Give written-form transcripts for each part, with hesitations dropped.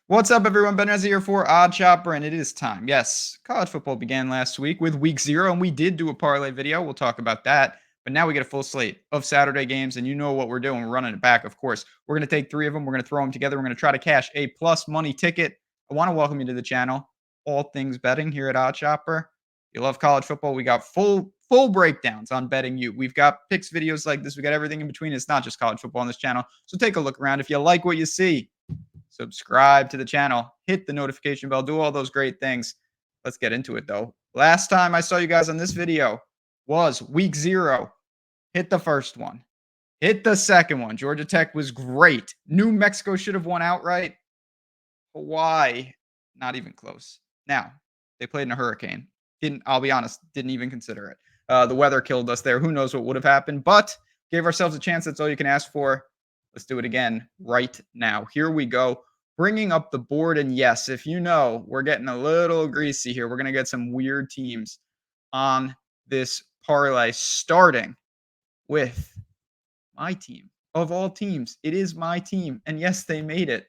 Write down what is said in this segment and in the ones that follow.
What's up, everyone? Ben Reza here for Odd Chopper, and it is time. Yes, college football began last week with week 0, and we did do a parlay video. We'll talk about that. But now we get a full slate of Saturday games, and you know what we're doing. We're running it back, of course. We're going to take 3 of them. We're going to throw them together. We're going to try to cash a plus money ticket. I want to welcome you to the channel, All Things Betting here at Odd Chopper. You love college football. We got full breakdowns on betting you. We've got picks videos like this. We got everything in between. It's not just college football on this channel. So take a look around. If you like what you see, subscribe to the channel, hit the notification bell, do all those great things. Let's get into it, though. Last time I saw you guys on this video was week 0. Hit the first one. Hit the second one. Georgia Tech was great. New Mexico should have won outright. Hawaii, not even close. Now, they played in a hurricane. I'll be honest, didn't even consider it. The weather killed us there. Who knows what would have happened, but gave ourselves a chance. That's all you can ask for. Let's do it again right now. Here we go. Bringing up the board. And yes, if you know, we're getting a little greasy here. We're going to get some weird teams on this parlay, starting with my team. Of all teams, it is my team. And yes, they made it.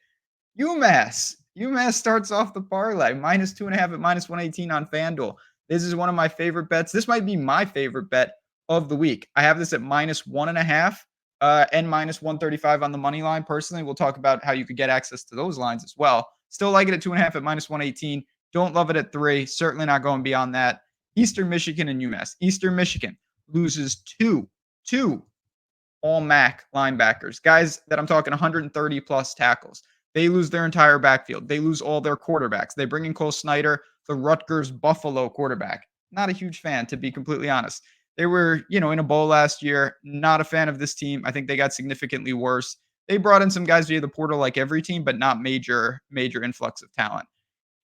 UMass. UMass starts off the parlay. -2.5 at -118 on FanDuel. This is one of my favorite bets. This might be my favorite bet of the week. I have this at -1.5. And -135 on the money line. Personally, we'll talk about how you could get access to those lines as well. Still like it at 2.5 at -118. Don't love it at 3. Certainly not going beyond that. Eastern Michigan and UMass. Eastern Michigan loses two all MAC linebackers, guys that I'm talking 130 plus tackles. They lose their entire backfield. They lose all their quarterbacks. They bring in Cole Snyder, the Rutgers Buffalo quarterback. Not a huge fan, to be completely honest. They were, in a bowl last year. Not a fan of this team. I think they got significantly worse. They brought in some guys via the portal like every team, but not major influx of talent.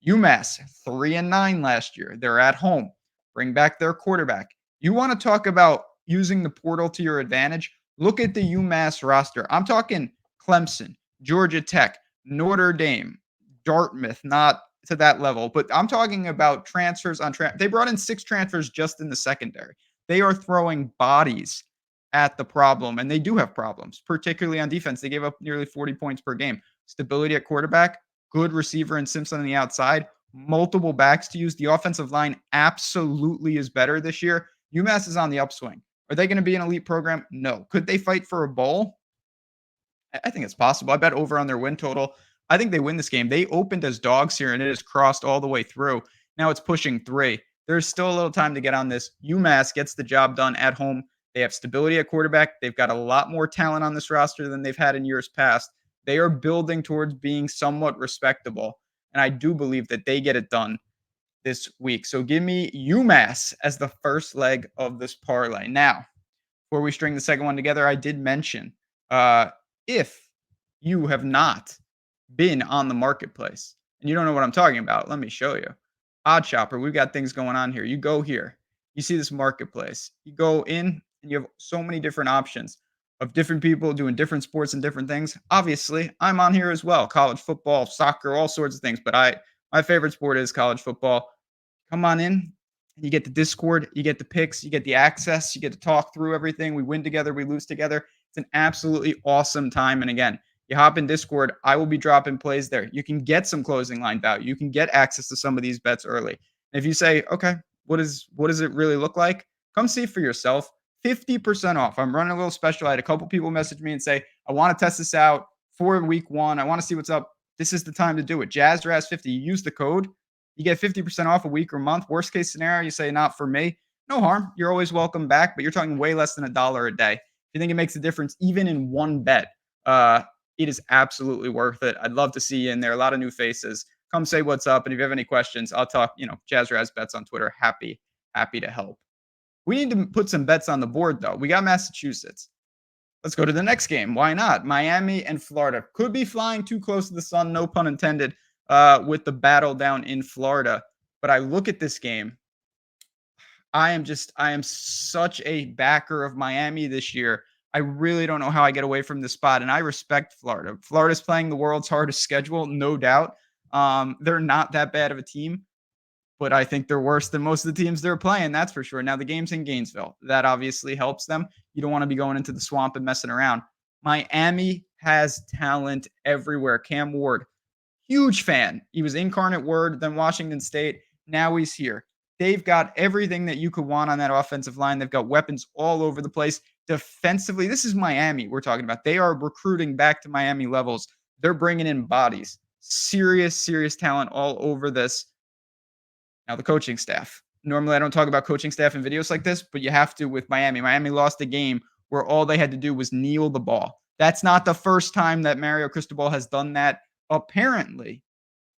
UMass, 3-9 last year. They're at home. Bring back their quarterback. You want to talk about using the portal to your advantage? Look at the UMass roster. I'm talking Clemson, Georgia Tech, Notre Dame, Dartmouth, not to that level, but I'm talking about transfers on they brought in 6 transfers just in the secondary. They are throwing bodies at the problem, and they do have problems, particularly on defense. They gave up nearly 40 points per game. Stability at quarterback, good receiver in Simpson on the outside, multiple backs to use. The offensive line absolutely is better this year. UMass is on the upswing. Are they going to be an elite program? No. Could they fight for a bowl? I think it's possible. I bet over on their win total. I think they win this game. They opened as dogs here, and it has crossed all the way through. Now it's pushing 3. There's still a little time to get on this. UMass gets the job done at home. They have stability at quarterback. They've got a lot more talent on this roster than they've had in years past. They are building towards being somewhat respectable, and I do believe that they get it done this week. So give me UMass as the first leg of this parlay. Now, before we string the second one together, I did mention if you have not been on the marketplace and you don't know what I'm talking about, let me show you. Odd Chopper, we've got things going on here. You go here, you see this marketplace. You go in and you have so many different options of different people doing different sports and different things. Obviously, I'm on here as well. College football, soccer, all sorts of things. But my favorite sport is college football. Come on in. You get the Discord, you get the picks, you get the access, you get to talk through everything. We win together, we lose together. It's an absolutely awesome time. And again, you hop in Discord, I will be dropping plays there. You can get some closing line value. You can get access to some of these bets early. And if you say, okay, what does it really look like? Come see for yourself. 50% off. I'm running a little special. I had a couple people message me and say, I want to test this out for week 1. I want to see what's up. This is the time to do it. JazzRaz50. You use the code. You get 50% off a week or month. Worst case scenario, you say, not for me. No harm. You're always welcome back, but you're talking way less than $1 a day. If you think it makes a difference, even in one bet, it is absolutely worth it. I'd love to see you in there. A lot of new faces. Come say what's up. And if you have any questions, I'll talk, JazzRaz Bets on Twitter. Happy to help. We need to put some bets on the board, though. We got Massachusetts. Let's go to the next game. Why not? Miami and Florida. Could be flying too close to the sun, no pun intended, with the battle down in Florida. But I look at this game. I am such a backer of Miami this year. I really don't know how I get away from this spot, and I respect Florida. Florida's playing the world's hardest schedule, no doubt. They're not that bad of a team, but I think they're worse than most of the teams they're playing, that's for sure. Now, the game's in Gainesville. That obviously helps them. You don't want to be going into the swamp and messing around. Miami has talent everywhere. Cam Ward, Huge fan. He was incarnate word, then Washington State. Now he's here. They've got everything that you could want on that offensive line. They've got weapons all over the place. Defensively, this is Miami we're talking about. They are recruiting back to Miami levels. They're bringing in bodies. Serious, serious talent all over this. Now, the coaching staff. Normally, I don't talk about coaching staff in videos like this, but you have to with Miami. Miami lost a game where all they had to do was kneel the ball. That's not the first time that Mario Cristobal has done that. Apparently,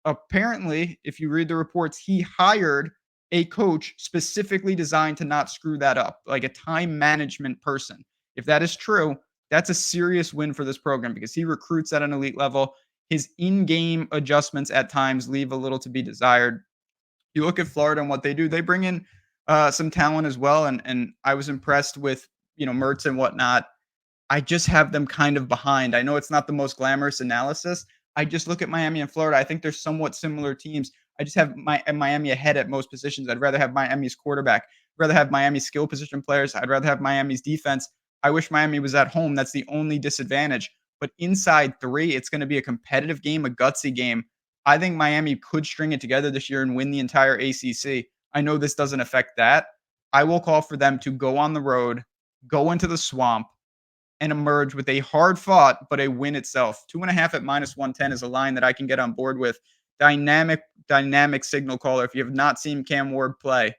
if you read the reports, he hired a coach specifically designed to not screw that up, like a time management person. If that is true, that's a serious win for this program because he recruits at an elite level. His in-game adjustments at times leave a little to be desired. You look at Florida and what they do; they bring in some talent as well, and I was impressed with Mertz and whatnot. I just have them kind of behind. I know it's not the most glamorous analysis. I just look at Miami and Florida. I think they're somewhat similar teams. I just have Miami ahead at most positions. I'd rather have Miami's quarterback. I'd rather have Miami's skill position players. I'd rather have Miami's defense. I wish Miami was at home. That's the only disadvantage. But inside three, it's going to be a competitive game, a gutsy game. I think Miami could string it together this year and win the entire ACC. I know this doesn't affect that. I will call for them to go on the road, go into the swamp, and emerge with a hard fought, but a win itself. 2.5 at -110 is a line that I can get on board with. Dynamic signal caller. If you have not seen Cam Ward play,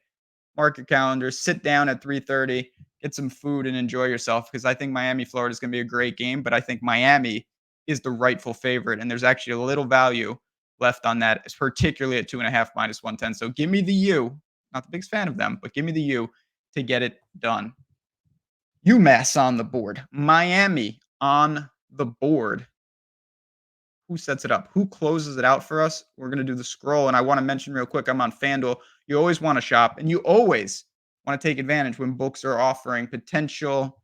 mark your calendar, sit down at 3:30, get some food and enjoy yourself because I think Miami, Florida is going to be a great game, but I think Miami is the rightful favorite. And there's actually a little value left on that, particularly at 2.5 -110. So give me the U. Not the biggest fan of them, but give me the U to get it done. UMass on the board. Miami on the board. Who sets it up? Who closes it out for us? We're going to do the scroll. And I want to mention real quick, I'm on FanDuel. You always want to shop and you always want to take advantage when books are offering potential,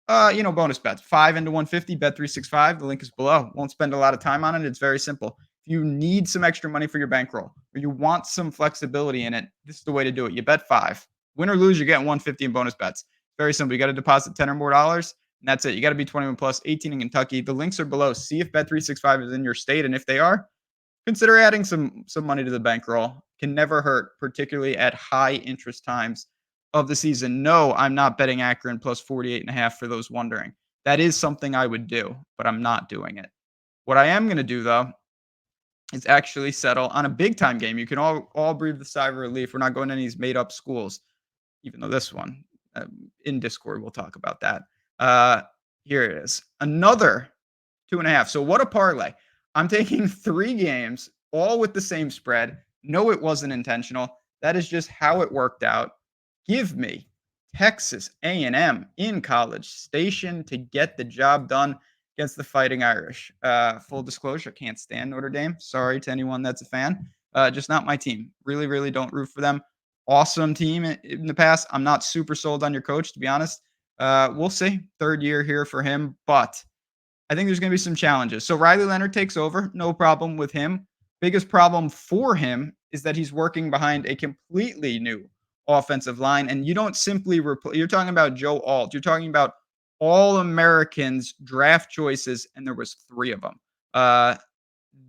bonus bets. 5 into 150, bet 365. The link is below. Won't spend a lot of time on it. It's very simple. If you need some extra money for your bankroll or you want some flexibility in it, this is the way to do it. You bet 5. Win or lose, you're getting 150 in bonus bets. Very simple. You got to deposit 10 or more dollars. And that's it. You got to be 21 plus, 18 in Kentucky. The links are below. See if Bet365 is in your state. And if they are, consider adding some money to the bankroll. Can never hurt, particularly at high interest times of the season. No, I'm not betting Akron plus 48.5 for those wondering. That is something I would do, but I'm not doing it. What I am going to do, though, is actually settle on a big time game. You can all breathe the sigh of relief. We're not going to any of these made up schools, even though this one in Discord, we'll talk about that. Here it is. Another 2.5. So what a parlay. I'm taking 3 games, all with the same spread. No, it wasn't intentional. That is just how it worked out. Give me Texas A&M in College Station to get the job done against the Fighting Irish. Full disclosure, can't stand Notre Dame. Sorry to anyone that's a fan. Just not my team. Really, really don't root for them. Awesome team in the past. I'm not super sold on your coach, to be honest. We'll see. 3rd year here for him, but I think there's going to be some challenges. So Riley Leonard takes over. No problem with him. Biggest problem for him is that he's working behind a completely new offensive line. And you don't simply replace, you're talking about Joe Alt. You're talking about all Americans draft choices, and there was 3 of them.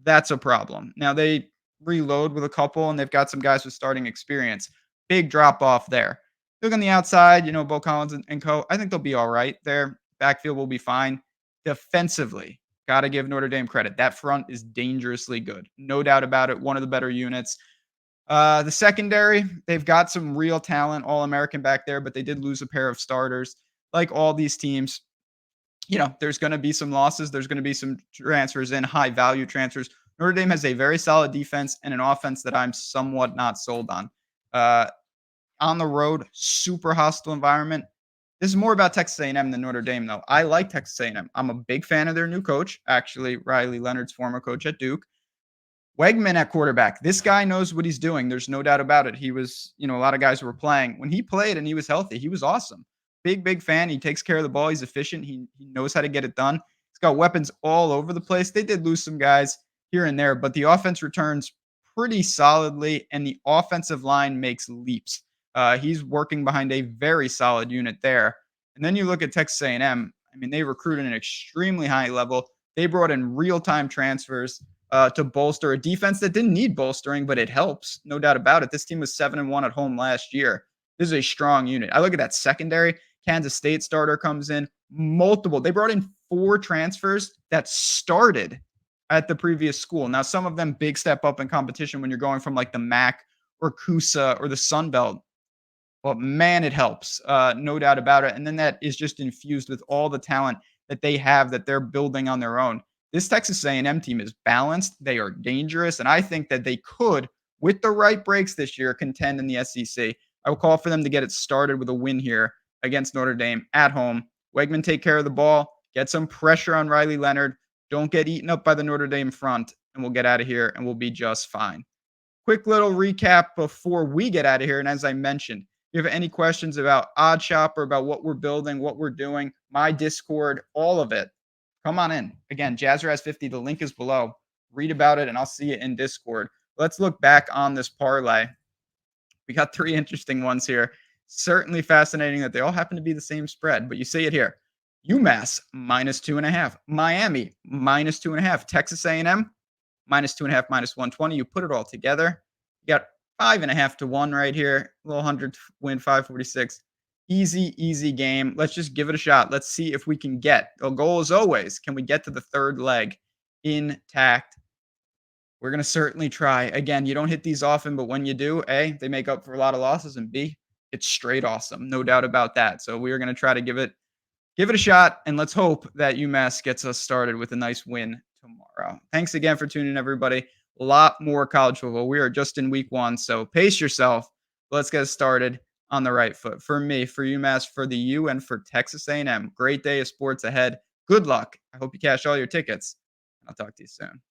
That's a problem. Now they reload with a couple, and they've got some guys with starting experience. Big drop off there. Look on the outside, Bo Collins and co. I think they'll be all right there. Backfield will be fine. Defensively, got to give Notre Dame credit. That front is dangerously good. No doubt about it. One of the better units. The secondary, they've got some real talent, All-American back there, but they did lose a pair of starters. Like all these teams, there's going to be some losses. There's going to be some transfers in, high-value transfers. Notre Dame has a very solid defense and an offense that I'm somewhat not sold on. On the road, super hostile environment. This is more about Texas A&M than Notre Dame, though. I like Texas A&M. I'm a big fan of their new coach, actually, Riley Leonard's former coach at Duke. Wegman at quarterback. This guy knows what he's doing. There's no doubt about it. He was, a lot of guys were playing. When he played and he was healthy, he was awesome. Big fan. He takes care of the ball. He's efficient. He knows how to get it done. He's got weapons all over the place. They did lose some guys here and there, but the offense returns pretty solidly, and the offensive line makes leaps. He's working behind a very solid unit there. And then you look at Texas A&M. I mean, they recruited at an extremely high level. They brought in real-time transfers. to bolster a defense that didn't need bolstering, but it helps, no doubt about it. This team was 7-1 at home last year. This is a strong unit. I look at that secondary. Kansas State starter comes in, multiple. They brought in 4 transfers that started at the previous school. Now, some of them big step up in competition when you're going from like the MAC or Coosa or the Sun Belt. But man, it helps, no doubt about it. And then that is just infused with all the talent that they have that they're building on their own. This Texas A&M team is balanced. They are dangerous, and I think that they could, with the right breaks this year, contend in the SEC. I will call for them to get it started with a win here against Notre Dame at home. Wegman take care of the ball, get some pressure on Riley Leonard. Don't get eaten up by the Notre Dame front, and we'll get out of here, and we'll be just fine. Quick little recap before we get out of here. And as I mentioned, if you have any questions about Odd Shopper, about what we're building, what we're doing, my Discord, all of it, come on in. Again, Jazzraz50, the link is below. Read about it, and I'll see you in Discord. Let's look back on this parlay. We got 3 interesting ones here. Certainly fascinating that they all happen to be the same spread, but you see it here. UMass, -2.5. Miami, -2.5. Texas A&M, -2.5, -120. You put it all together, you got 5.5 to 1 right here. A little 100 win, 546. Easy game. Let's just give it a shot. Let's see if we can get. The goal is always, can we get to the third leg intact? We're going to certainly try. Again, you don't hit these often, but when you do, A, they make up for a lot of losses, and B, it's straight awesome. No doubt about that. So we are going to try to give it a shot, and let's hope that UMass gets us started with a nice win tomorrow. Thanks again for tuning in, everybody. A lot more college football. We are just in week 1, so pace yourself. Let's get started on the right foot. For me, for UMass, for the U, and for Texas A&M. Great day of sports ahead. Good luck. I hope you cash all your tickets. I'll talk to you soon.